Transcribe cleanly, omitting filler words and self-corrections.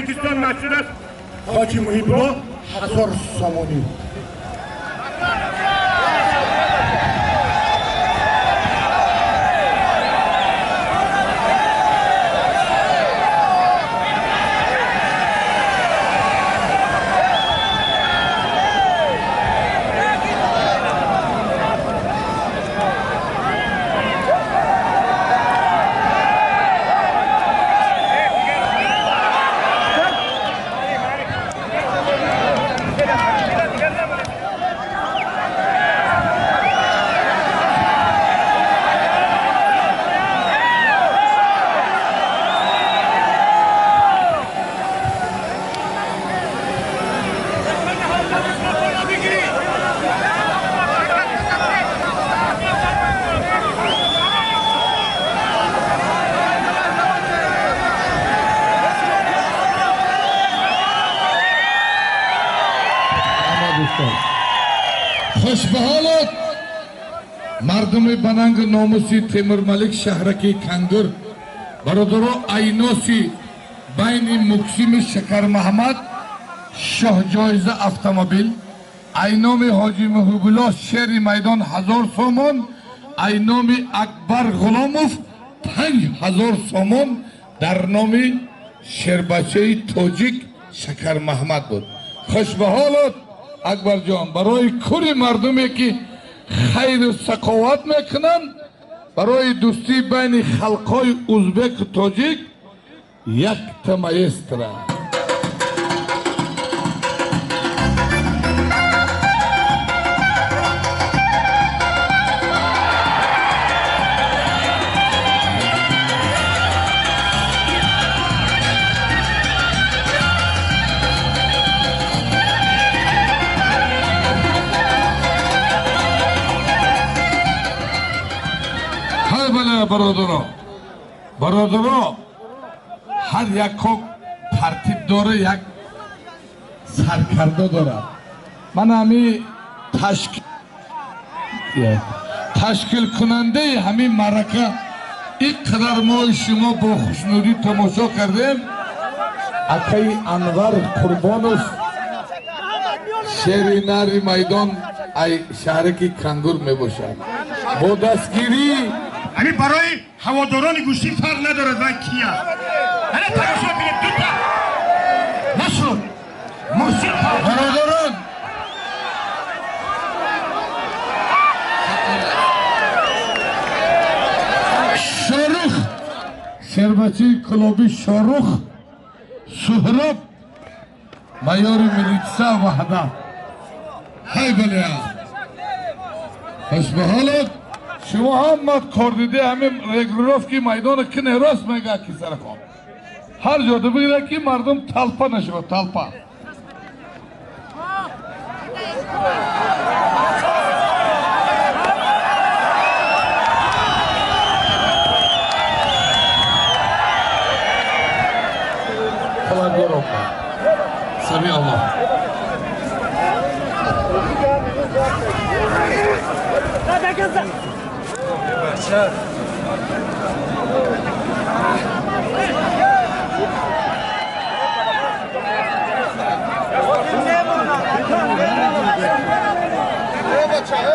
Tojikiston mas'ul است Hoji Muhibullo 1000 somoni. خوش به حالت مردم بننگ ناموسی تیمور ملک شهرکی کنگر برادرو ایناسی بین مکسیم شکر محمد شاه جایزه اتومبیل اینام حاجی محبوبالله شهر میدان 1000 سومون اینام اکبر غلاموف 5000 سومون در نام شربچه تاجیک شکر محمد بود. خوش به حالت اکبر جان برای کل مردمی که خیر و سخاوت میکنن برای دوستی بین خلقای ازبک و تاجیک یک تمایستره. برادرها هر یک ترتیب داره یک سرکرده داره. من همین تشکیل کننده همین معرکه اینقدر ما شما با خوشنودی تماشا کردیم. اکای انور قربانوف شهر نری میدان ای شهرکی کنگر می باشد با دستگیری یعنی برای هواداران گوشتی فرق ندارد و کیا یعنی تماشا کنید دوتا نشد موسیقی برادران شاروخ شربچی کلابی شاروخ سهراب مایار ملیتسا وحده های بله خوش به حالت شما هم مد کار دیده همین رگروف که میدان کنه راست میگه که سر خواب هر جا ده بگیره که مردم تلپا نشود تلپا سمی الله بچه